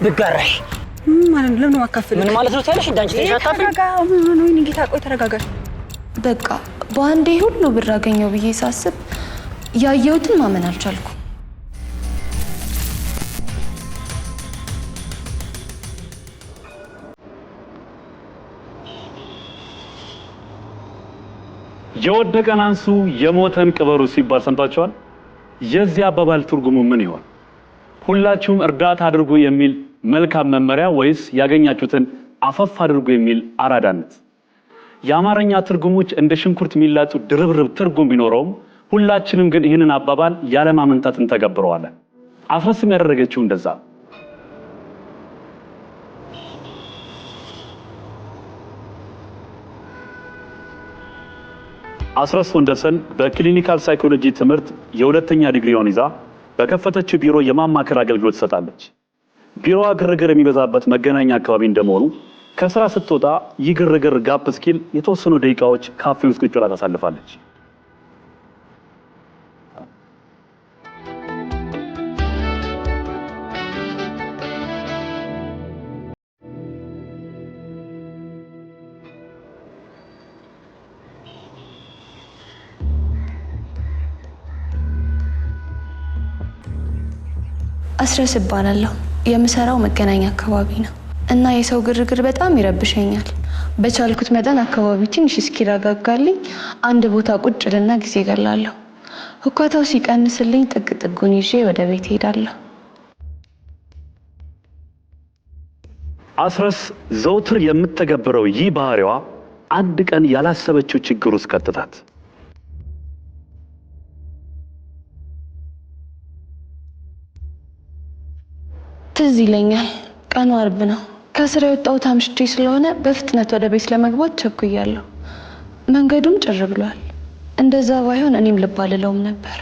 ብጋራሽ ማለት ለምን ማካፈል ምን ማለት ነው ታለሽ? ዳንቺ ተሻታፈ ነው ንጌታ ቆይ ተረጋጋሽ። በቃ በአንዴ ሁሉ ብር አገኘው ብዬ ሳስብ ያየሁትን ማመን አልቻልኩም። የወደቀን አንሱ የሞተን ቅበሩ ሲባል ሰምታችኋል? የዚህ አባባል ትርጉሙ ምን ይሆን? ሁላችሁም እርዳታ አድርጉ የሚል መልካም መመሪያ ወይስ ያገኛችሁትን አፈፍ አድርጉ የሚል አራዳነት? የአማርኛ ትርጉሞች እንደ ሽንኩርት የሚላጡ ድርብርብ ትርጉም ቢኖረውም ሁላችንም ግን ይህንን አባባል ያለማመንታት እንተገብረዋለን። አስረስም ያደረገችው እንደዛ። አስረስ ወንደሰን በክሊኒካል ሳይኮሎጂ ትምህርት የሁለተኛ ዲግሪውን ይዛ በከፈተችው ቢሮ የማማከር አገልግሎት ትሰጣለች። ቢሮዋ ግርግር የሚበዛበት መገናኛ አካባቢ እንደመሆኑ ከስራ ስትወጣ ይግርግር ጋፕ እስኪል የተወሰኑ ደቂቃዎች ካፌ ውስጥ ቁጭ ብላ ታሳልፋለች። አስረስ እባላለሁ። የምሰራው መገናኛ አካባቢ ነው እና የሰው ግርግር በጣም ይረብሸኛል። በቻልኩት መጠን አካባቢ ትንሽ እስኪረጋጋልኝ አንድ ቦታ ቁጭ ልና ጊዜ ገላለሁ። ሁካታው ሲቀንስልኝ ጥግ ጥጉን ይዤ ወደ ቤት ሄዳለሁ። አስረስ ዘውትር የምትተገብረው ይህ ባህሪዋ አንድ ቀን ያላሰበችው ችግር ውስጥ ከተታት። ትዝ ይለኛል። ቀኑ አርብ ነው። ከስራ የወጣሁት አምሽቼ ስለሆነ በፍጥነት ወደ ቤት ለመግባት ቸኩያለሁ። መንገዱም ጭር ብሏል። እንደዛ ባይሆን እኔም ልብ አልለውም ነበር።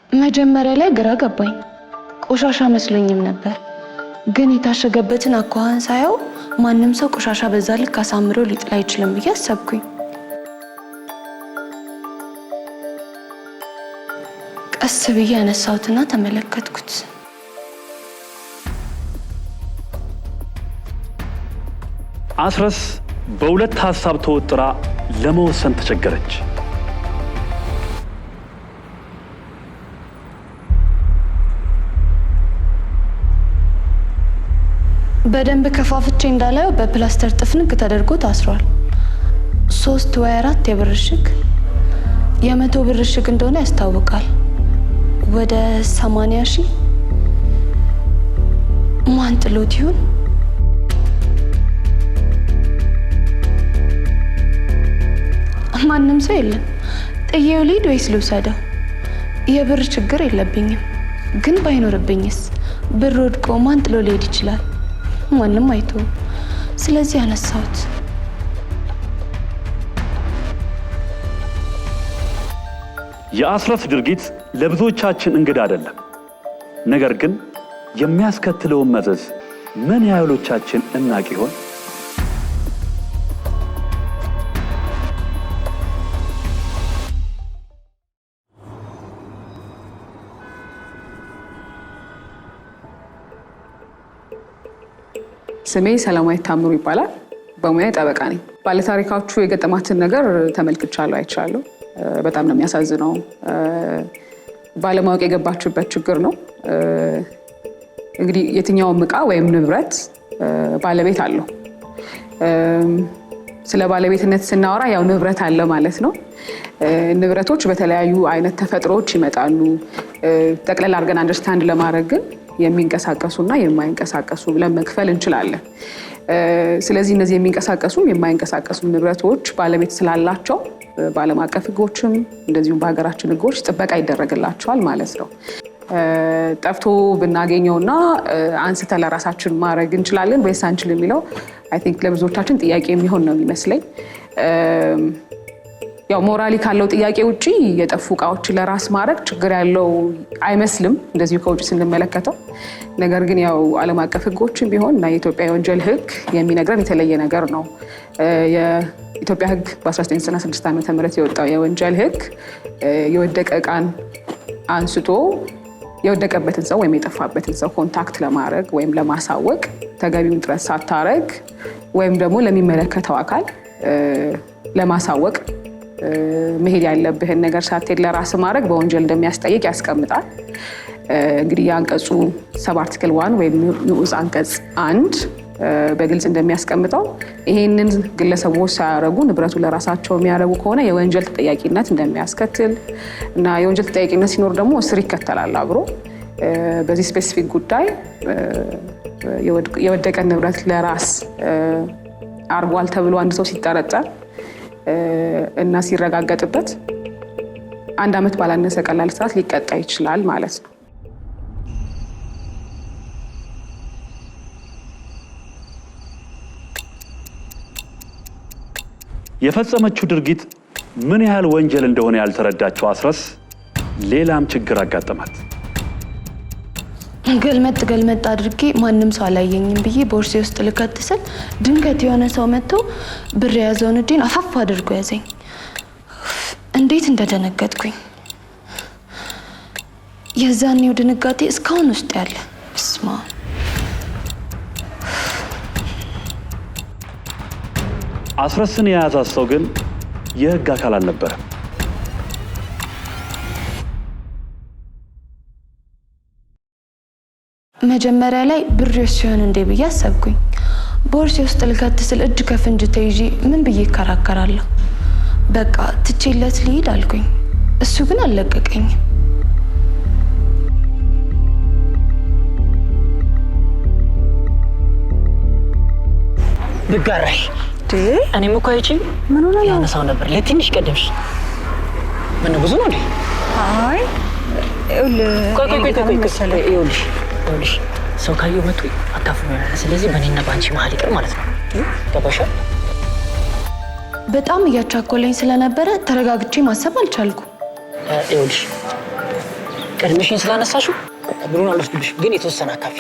መጀመሪያ ላይ ግራ ገባኝ። ቆሻሻ መስሎኝም ነበር። ግን የታሸገበትን አኳኋን ሳየው ማንም ሰው ቆሻሻ በዛ ልክ አሳምሮ ሊጥል አይችልም ብዬ አሰብኩኝ። ቀስ ብዬ ያነሳሁትና ተመለከትኩት። አስረስ በሁለት ሐሳብ ተወጥራ ለመወሰን ተቸገረች። በደንብ ከፋፍቼ እንዳላየው በፕላስተር ጥፍንግ ተደርጎ ታስሯል። 3 ወይ 4 የብር እሽግ፣ የ100 ብር እሽግ እንደሆነ ያስታውቃል። ወደ 80,000 ማን ጥሎት ይሁን? ማንም ሰው የለም። ጥዬው ልሂድ ወይስ ልውሰደው? የብር ችግር የለብኝም፣ ግን ባይኖርብኝስ? ብር ወድቆ ማን ጥሎ ሊሄድ ይችላል? ማንም አይቶ። ስለዚህ አነሳሁት። የአስረስ ድርጊት ለብዙዎቻችን እንግዳ አይደለም። ነገር ግን የሚያስከትለውን መዘዝ ምን ያህሎቻችን እናውቅ ይሆን? ስሜ ሰላማዊት ታምሩ ይባላል። በሙያ ጠበቃ ነኝ። ባለታሪካዎቹ የገጠማትን ነገር ተመልክቻለሁ፣ አይቻለሁ። በጣም ነው የሚያሳዝነው። ባለማወቅ የገባችበት ችግር ነው። እንግዲህ የትኛውም ዕቃ ወይም ንብረት ባለቤት አለው። ስለ ባለቤትነት ስናወራ ያው ንብረት አለ ማለት ነው። ንብረቶች በተለያዩ አይነት ተፈጥሮዎች ይመጣሉ። ጠቅላላ አድርገን አንደርስታንድ ለማድረግ ግን የሚንቀሳቀሱና የማይንቀሳቀሱ ብለን መክፈል እንችላለን። ስለዚህ እነዚህ የሚንቀሳቀሱም የማይንቀሳቀሱም ንብረቶች ባለቤት ስላላቸው በዓለም አቀፍ ሕጎችም እንደዚሁም በሀገራችን ሕጎች ጥበቃ ይደረግላቸዋል ማለት ነው። ጠፍቶ ብናገኘውና አንስተ ለራሳችን ማድረግ እንችላለን ወይስ አንችልም የሚለው አይ ቲንክ ለብዙዎቻችን ጥያቄ የሚሆን ነው የሚመስለኝ። ያው ሞራሊ ካለው ጥያቄ ውጪ የጠፉ እቃዎችን ለራስ ማድረግ ችግር ያለው አይመስልም እንደዚሁ ከውጪ ስንመለከተው። ነገር ግን ያው ዓለም አቀፍ ህጎችን ቢሆን እና የኢትዮጵያ የወንጀል ህግ የሚነግረን የተለየ ነገር ነው። የኢትዮጵያ ህግ በ1996 ዓ.ም የወጣው የወንጀል ህግ የወደቀ እቃን አንስቶ የወደቀበትን ሰው ወይም የጠፋበትን ሰው ኮንታክት ለማድረግ ወይም ለማሳወቅ ተገቢውን ጥረት ሳታረግ ወይም ደግሞ ለሚመለከተው አካል ለማሳወቅ መሄድ ያለብህን ነገር ሳትሄድ ለራስ ማድረግ በወንጀል እንደሚያስጠይቅ ያስቀምጣል። እንግዲህ የአንቀጹ 7 አርቲክል 1 ወይም ንዑስ አንቀጽ 1 በግልጽ እንደሚያስቀምጠው ይሄንን ግለሰቦች ሳያረጉ ንብረቱ ለራሳቸው የሚያረጉ ከሆነ የወንጀል ተጠያቂነት እንደሚያስከትል እና የወንጀል ተጠያቂነት ሲኖር ደግሞ እስር ይከተላል አብሮ። በዚህ ስፔሲፊክ ጉዳይ የወደቀ ንብረት ለራስ አርጓል ተብሎ አንድ ሰው ሲጠረጠር እና ሲረጋገጥበት 1 ዓመት ባላነሰ ቀላል እስራት ሊቀጣ ይችላል ማለት ነው። የፈጸመችው ድርጊት ምን ያህል ወንጀል እንደሆነ ያልተረዳችው አስረስ ሌላም ችግር አጋጠማት። ገልመጥ አድርጌ ማንም ሰው አላየኝም ብዬ ቦርሴ ውስጥ ልከት ስል ድንገት የሆነ ሰው መጥቶ ብር የያዘውን እጄን አፋፍ አድርጎ ያዘኝ። እንዴት እንደደነገጥኩኝ የዛኔው ድንጋጤ እስካሁን ውስጥ ያለ ስማ። አስረስን የያዛት ሰው ግን የህግ አካል አልነበረም። መጀመሪያ ላይ ብር ሲሆን እንዴ ብዬ አሰብኩኝ። ቦርሴ ውስጥ ልከት ስል እጅ ከፍንጅ ተይዤ ምን ብዬ እከራከራለሁ? በቃ ትቼለት ልሂድ አልኩኝ። እሱ ግን አልለቀቀኝም። ብጋራሽ እኔም እኮ አይቺ ምን ሆነ ነው ያነሳው ነበር ለትንሽ ቀደምሽ። ምን ብዙ ነው እንዴ? አይ ቆይ ሰው ካየው መጥቶ አታፍሩ ያለ። ስለዚህ በእኔና በአንቺ መሀል ይቅር ማለት ነው። ገባሽ? በጣም እያቻኮለኝ ስለነበረ ተረጋግቼ ማሰብ አልቻልኩም። ይኸውልሽ ቀድመሽኝ ስላነሳሽው ብሩን አልወስድብሽ፣ ግን የተወሰነ አካፊ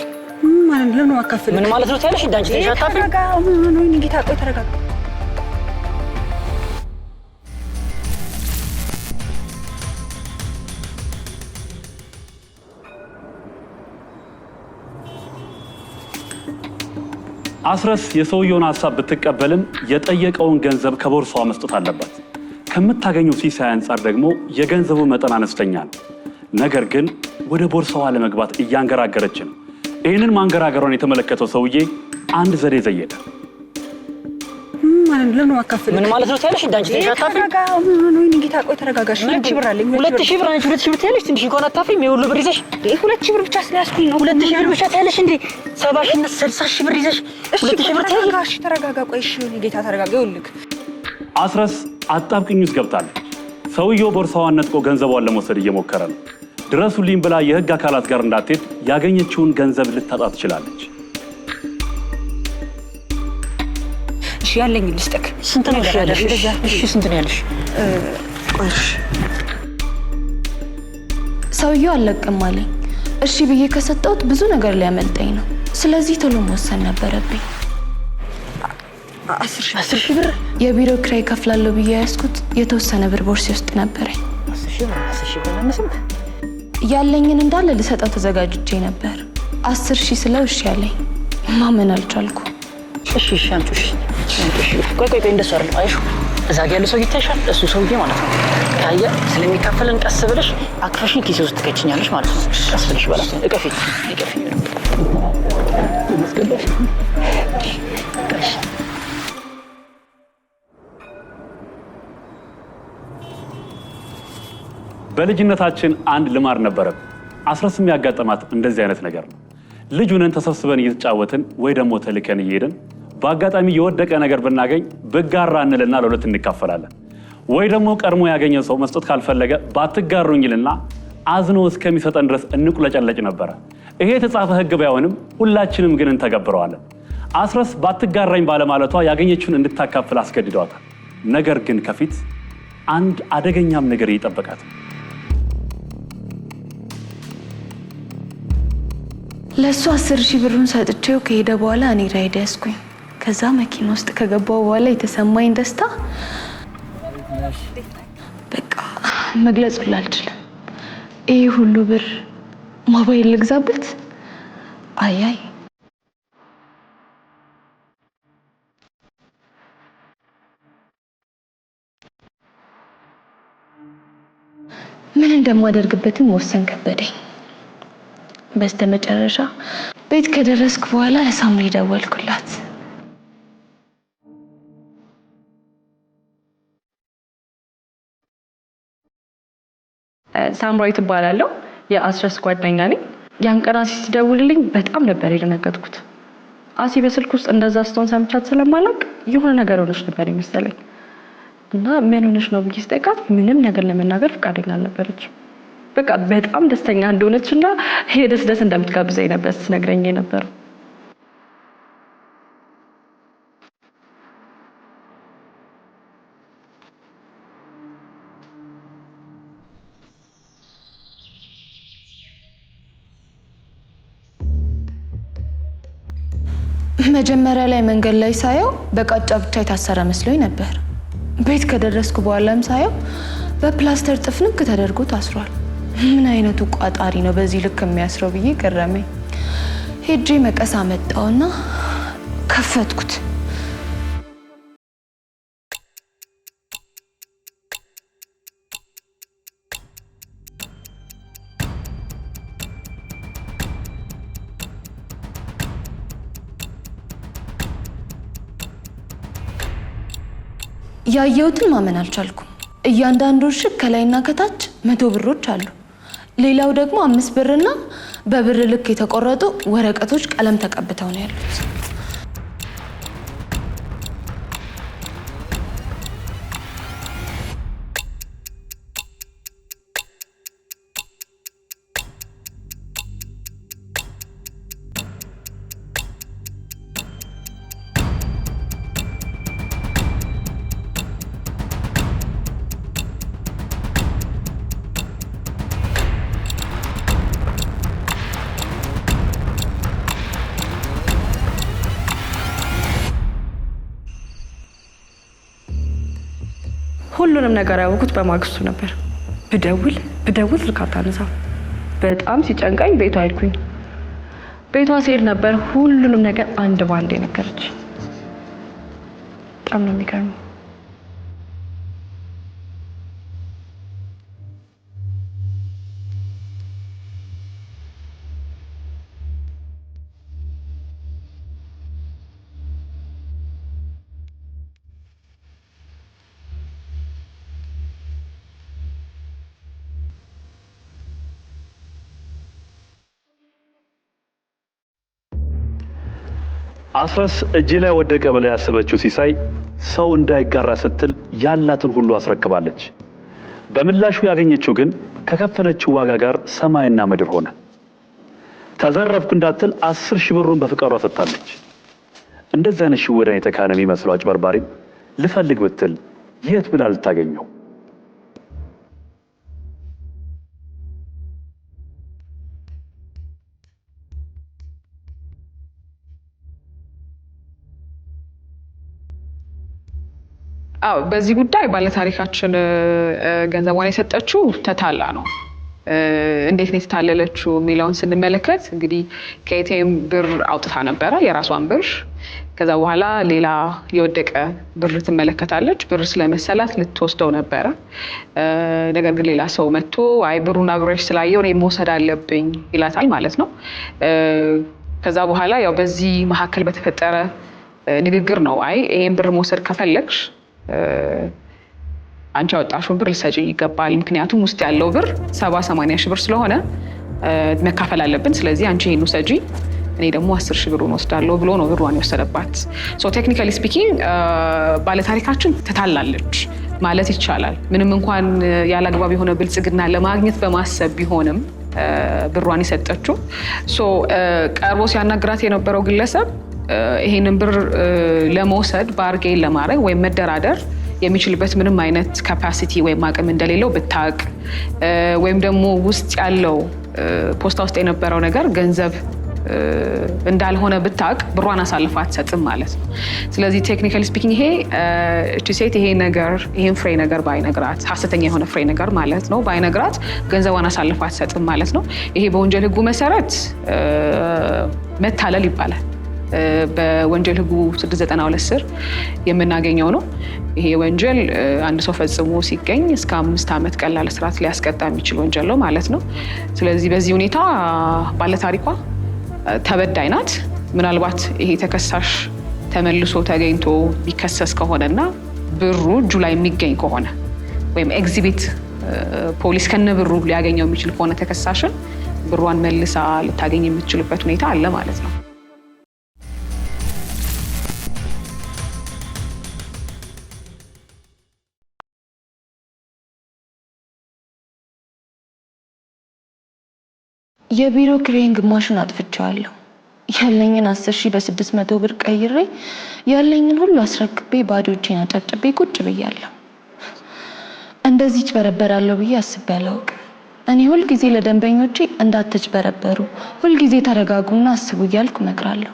ማለት ለምን አካፍል? ምን ማለት ነው ታያለሽ? እንዳንቺ ተሻታፊ ተረጋጋ። ምን ነው እንግዲህ ታቆይ ተረጋጋ። አስረስ የሰውየውን ሐሳብ ብትቀበልም የጠየቀውን ገንዘብ ከቦርሳዋ መስጠት አለባት። ከምታገኘው ሲሳይ አንጻር ደግሞ የገንዘቡ መጠን አነስተኛ ነው። ነገር ግን ወደ ቦርሳዋ ለመግባት እያንገራገረች ነው። ይህንን ማንገራገሯን የተመለከተው ሰውዬ አንድ ዘዴ ዘየደ። ማለት ለምን አካፍል? ምን ማለት ነው ታያለሽ? እንዳንቺ ተሻታፊ ተረጋጋ። ምን ነው እንግዲህ ታቆይ ተረጋጋሽ። 2000 ብር አለኝ። 2000 ብር አንቺ 2000 ብር ታያለሽ? ትንሽ እንኳን አታፍሪም? የሁሉ ብር ይዘሽ 2000 ብር ብቻ ስለያዝኩኝ ነው። 2000 ብር ብቻ ታያለሽ እንዴ? 70 እና 60 ሺህ ብር ይዘሽ 2000 ብር ታያለሽ? ተረጋጋ። ቆይ እሺ ጌታ ተረጋጋ። ይኸውልህ አስረስ አጣብቅኝ ውስጥ ገብታለች። ሰውየው ቦርሳዋን ነጥቆ ገንዘቧን ለመውሰድ እየሞከረ ነው። ድረሱልኝ ብላ የህግ አካላት ጋር እንዳትሄድ ያገኘችውን ገንዘብ ልታጣ ትችላለች። እሺ ያለኝ ልስጥክ። ስንት ነው ያለሽ? እሺ ስንት ነው ያለሽ? ቆይ ሰውየው አልለቅም አለኝ። እሺ ብዬ ከሰጠሁት ብዙ ነገር ሊያመልጠኝ ነው። ስለዚህ ቶሎ መወሰን ነበረብኝ። 10 ሺህ ብር የቢሮ ኪራይ ከፍላለሁ ብዬ ያዝኩት የተወሰነ ብር ቦርሴ ውስጥ ነበረኝ። 10 ሺህ ብር ለምስም ያለኝን እንዳለ ልሰጠው ተዘጋጅቼ ነበር። 10 ሺህ ስለው እሺ ያለኝ ማመን አልቻልኩ። እሺ አንቺ ቆይ እንደሱ አይደለም። አይሹ እዛ ጋር ያለው ሰው ይታይሻል። እሱ ሰውዬ ማለት ነው ታየ ስለሚካፈለን ቀስ ብለሽ አክፈሽን ኪሴ ውስጥ ትከችኛለሽ ማለት ነው። ቀስ ብለሽ ባላስ እቀፊ መስገባሽ። በልጅነታችን አንድ ልማድ ነበረ። አስረስም ያጋጠማት እንደዚህ አይነት ነገር ነው። ልጅ ሆነን ተሰብስበን እየተጫወትን ወይ ደግሞ ተልከን እየሄድን በአጋጣሚ የወደቀ ነገር ብናገኝ ብጋራ እንልና ለሁለት እንካፈላለን። ወይ ደግሞ ቀድሞ ያገኘ ሰው መስጠት ካልፈለገ ባትጋሩኝልና አዝኖ እስከሚሰጠን ድረስ እንቁለጨለጭ ነበረ። ይሄ የተጻፈ ህግ ባይሆንም ሁላችንም ግን እንተገብረዋለን። አስረስ ባትጋራኝ ባለማለቷ ያገኘችውን እንድታካፍል አስገድደዋታል። ነገር ግን ከፊት አንድ አደገኛም ነገር ይጠበቃት። ለሱ 10,000 ብሩን ሰጥቼው ከሄደ በኋላ እኔ ራይድ ያዝኩኝ። ከዛ መኪና ውስጥ ከገባው በኋላ የተሰማኝ ደስታ በቃ መግለጽ አልችልም። ይሄ ሁሉ ብር ሞባይል ልግዛበት? አይ ምን እንደማደርግበትም ወሰን ከበደኝ። በስተመጨረሻ ቤት ከደረስኩ በኋላ ለሳምሪ ደወልኩላት። ሳምራዊት እባላለሁ። የአስረስ ጓደኛ ነኝ። ያን ቀን አሲ ሲደውልልኝ በጣም ነበር የደነገጥኩት። አሲ በስልክ ውስጥ እንደዛ ስትሆን ሰምቻት ስለማላውቅ የሆነ ነገር ሆነች ነበር የመሰለኝ እና ምን ሆነች ነው ብዬ ስጠይቃት ምንም ነገር ለመናገር ፈቃደኛ አልነበረች። በቃ በጣም ደስተኛ እንደሆነችና ደስ እንደምትጋብዘኝ ነበር ስትነግረኝ ነበር። መጀመሪያ ላይ መንገድ ላይ ሳየው በቃጫ ብቻ የታሰረ መስሎኝ ነበር። ቤት ከደረስኩ በኋላም ሳየው በፕላስተር ጥፍንክ ተደርጎ ታስሯል። ምን አይነቱ ቋጣሪ ነው በዚህ ልክ የሚያስረው ብዬ ገረመኝ። ሄጄ መቀስ አመጣውና ከፈትኩት። ያየሁትን ማመን አልቻልኩም። እያንዳንዱ እሽግ ከላይና ከታች 100 ብሮች አሉ። ሌላው ደግሞ 5 ብርና በብር ልክ የተቆረጡ ወረቀቶች ቀለም ተቀብተው ነው ያሉት። ሁሉንም ነገር ያወኩት በማግስቱ ነበር። ብደውል ስልክ አታነሳም። በጣም ሲጨንቀኝ ቤቷ ሄድኩኝ። ቤቷ ስሄድ ነበር ሁሉንም ነገር አንድ ባንድ የነገረች። በጣም ነው የሚገርመው። አስረስ እጅ ላይ ወደቀ ብላ ያሰበችው ሲሳይ ሰው እንዳይጋራ ስትል ያላትን ሁሉ አስረክባለች። በምላሹ ያገኘችው ግን ከከፈለችው ዋጋ ጋር ሰማይና ምድር ሆነ። ተዘረፍኩ እንዳትል 10,000 ብሩን በፍቃዷ ሰጥታለች። እንደዚህ አይነት ሽወዳን የተካነ የሚመስለው አጭበርባሪ ልፈልግ ብትል የት ብላ ልታገኘው? በዚህ ጉዳይ ባለታሪካችን ገንዘቧን የሰጠችው ተታላ ነው። እንዴት ነው የተታለለችው የሚለውን ስንመለከት እንግዲህ ከኤቲኤም ብር አውጥታ ነበረ፣ የራሷን ብር። ከዛ በኋላ ሌላ የወደቀ ብር ትመለከታለች። ብር ስለመሰላት ልትወስደው ነበረ። ነገር ግን ሌላ ሰው መጥቶ አይ ብሩን አብረሽ ስላየው እኔ መውሰድ አለብኝ ይላታል ማለት ነው። ከዛ በኋላ ያው በዚህ መካከል በተፈጠረ ንግግር ነው አይ ይሄን ብር መውሰድ ከፈለግሽ አንቺ ያወጣሽውን ብር ልትሰጪኝ ይገባል። ምክንያቱም ውስጥ ያለው ብር 70-80 ሺህ ብር ስለሆነ መካፈል አለብን። ስለዚህ አንቺ ይሄን ውሰጂ፣ እኔ ደግሞ 10,000 ብሩን ወስዳለሁ ብሎ ነው ብሯን የወሰደባት። ሶ ቴክኒካሊ ስፒኪንግ ባለታሪካችን ተታላለች ማለት ይቻላል። ምንም እንኳን ያላግባብ የሆነ ብልጽግና ለማግኘት በማሰብ ቢሆንም ብሯን የሰጠችው። ሶ ቀርቦ ሲያናግራት የነበረው ግለሰብ ይሄንን ብር ለመውሰድ ባርጌን ለማድረግ ወይም መደራደር የሚችልበት ምንም አይነት ካፓሲቲ ወይም አቅም እንደሌለው ብታቅ ወይም ደግሞ ውስጥ ያለው ፖስታ ውስጥ የነበረው ነገር ገንዘብ እንዳልሆነ ብታቅ ብሯን አሳልፋ አትሰጥም ማለት ነው። ስለዚህ ቴክኒካሊ ስፒኪንግ ይሄ እቺ ሴት ይሄን ፍሬ ነገር ባይነግራት ሐሰተኛ የሆነ ፍሬ ነገር ማለት ነው ባይነግራት ገንዘቧን አሳልፋ አትሰጥም ማለት ነው። ይሄ በወንጀል ሕጉ መሰረት መታለል ይባላል። በወንጀል ሕጉ 692 ስር የምናገኘው ነው። ይሄ ወንጀል አንድ ሰው ፈጽሞ ሲገኝ እስከ 5 ዓመት ቀላል እስራት ሊያስቀጣ የሚችል ወንጀል ነው ማለት ነው። ስለዚህ በዚህ ሁኔታ ባለታሪኳ ተበዳይ ናት። ምናልባት ይሄ ተከሳሽ ተመልሶ ተገኝቶ ቢከሰስ ከሆነና ብሩ እጁ ላይ የሚገኝ ከሆነ ወይም ኤግዚቢት ፖሊስ ከነብሩ ሊያገኘው የሚችል ከሆነ ተከሳሽን ብሯን መልሳ ልታገኝ የምትችልበት ሁኔታ አለ ማለት ነው። የቢሮ ክሬን ግማሹን አጥፍቻለሁ። ያለኝን 10,000 በ600 ብር ቀይሬ ያለኝን ሁሉ አስረክቤ ባዶ እጄን አጨብጭቤ ቁጭ ብያለሁ። እንደዚህ ጭበረበራለሁ ብዬ አስቤ አላውቅም። እኔ ሁልጊዜ ለደንበኞቼ እንዳትጭበረበሩ፣ ሁልጊዜ ተረጋጉና አስቡ እያልኩ እመክራለሁ።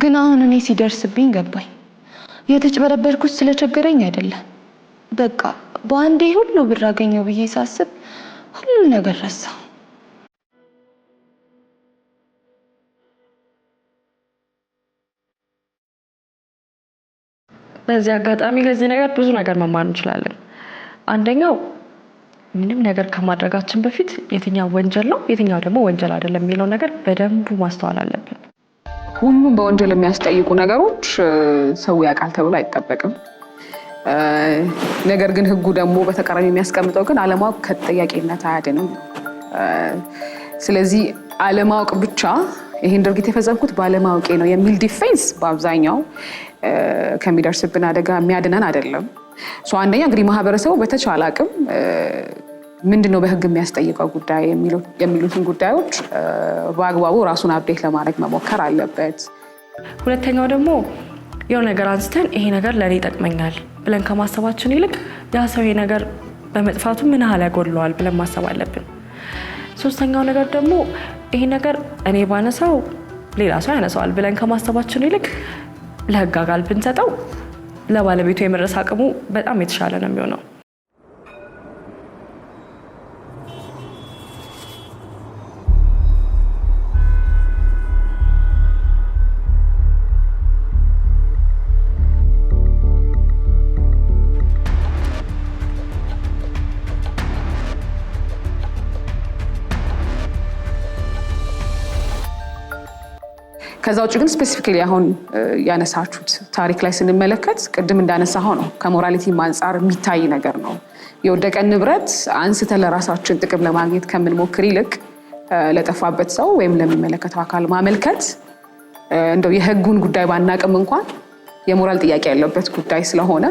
ግን አሁን እኔ ሲደርስብኝ ገባኝ። የተጭበረበርኩት ስለቸገረኝ አይደለም። በቃ በአንዴ ሁሉ ብር አገኘው ብዬ ሳስብ ሁሉ ነገር ረሳሁ። በዚህ አጋጣሚ ከዚህ ነገር ብዙ ነገር መማር እንችላለን። አንደኛው ምንም ነገር ከማድረጋችን በፊት የትኛው ወንጀል ነው የትኛው ደግሞ ወንጀል አይደለም የሚለው ነገር በደንብ ማስተዋል አለብን። ሁሉም በወንጀል የሚያስጠይቁ ነገሮች ሰው ያውቃል ተብሎ አይጠበቅም። ነገር ግን ሕጉ ደግሞ በተቃራኒ የሚያስቀምጠው ግን አለማወቅ ከተጠያቂነት አያድንም። ስለዚህ አለማወቅ ብቻ ይሄን ድርጊት የፈጸምኩት ባለማወቄ ነው የሚል ዲፌንስ በአብዛኛው ከሚደርስብን አደጋ የሚያድነን አይደለም። አንደኛ እንግዲህ ማህበረሰቡ በተቻለ አቅም ምንድነው በህግ የሚያስጠይቀው ጉዳይ የሚሉትን ጉዳዮች በአግባቡ ራሱን አፕዴት ለማድረግ መሞከር አለበት። ሁለተኛው ደግሞ የሆነ ነገር አንስተን ይሄ ነገር ለኔ ይጠቅመኛል ብለን ከማሰባችን ይልቅ ያ ሰው ይሄ ነገር በመጥፋቱ ምን ያህል ያጎድለዋል ብለን ማሰብ አለብን። ሶስተኛው ነገር ደግሞ ይሄ ነገር እኔ ባነሳው ሌላ ሰው ያነሳዋል ብለን ከማሰባችን ይልቅ ለህግ አካል ብንሰጠው ለባለቤቱ የመድረስ አቅሙ በጣም የተሻለ ነው የሚሆነው። ከዛ ውጭ ግን ስፔሲፊካሊ አሁን ያነሳችሁት ታሪክ ላይ ስንመለከት ቅድም እንዳነሳው ነው ከሞራሊቲ አንፃር የሚታይ ነገር ነው። የወደቀን ንብረት አንስተን ለራሳችን ጥቅም ለማግኘት ከምንሞክር ይልቅ ለጠፋበት ሰው ወይም ለሚመለከተው አካል ማመልከት እንደው የህጉን ጉዳይ ባናቅም እንኳን የሞራል ጥያቄ ያለበት ጉዳይ ስለሆነ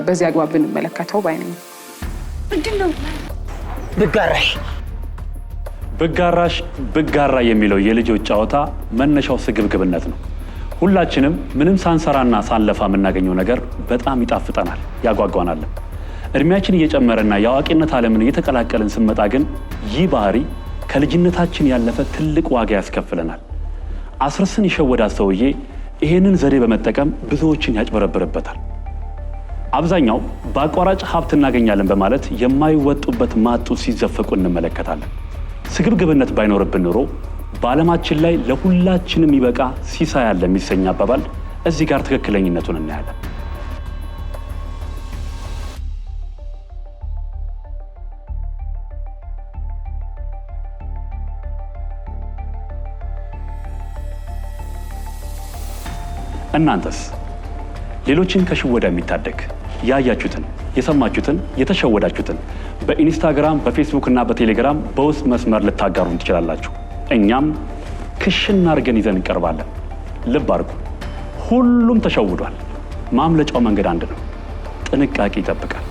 በዚህ አግባብ ብንመለከተው ባይ ነኝ። ምንድነው ብጋራ የሚለው የልጆች ጨዋታ መነሻው ስግብግብነት ነው። ሁላችንም ምንም ሳንሰራና ሳንለፋ የምናገኘው ነገር በጣም ይጣፍጠናል፣ ያጓጓናል። እድሜያችን እየጨመረና የአዋቂነት ዓለምን እየተቀላቀልን ስንመጣ ግን ይህ ባህሪ ከልጅነታችን ያለፈ ትልቅ ዋጋ ያስከፍለናል። አስርስን የሸወዳት ሰውዬ ይሄንን ዘዴ በመጠቀም ብዙዎችን ያጭበረብርበታል። አብዛኛው በአቋራጭ ሀብት እናገኛለን በማለት የማይወጡበት ማጡ ሲዘፈቁ እንመለከታለን። ስግብግብነት ባይኖርብን ኖሮ በዓለማችን ላይ ለሁላችንም ይበቃ ሲሳይ አለ የሚሰኝ አባባል እዚህ ጋር ትክክለኝነቱን እናያለን። እናንተስ ሌሎችን ከሽወዳ የሚታደግ ያያችሁትን የሰማችሁትን የተሸወዳችሁትን በኢንስታግራም በፌስቡክ እና በቴሌግራም በውስጥ መስመር ልታጋሩን ትችላላችሁ። እኛም ክሽን አድርገን ይዘን እንቀርባለን። ልብ አድርጉ፣ ሁሉም ተሸውዷል። ማምለጫው መንገድ አንድ ነው። ጥንቃቄ ይጠብቃል።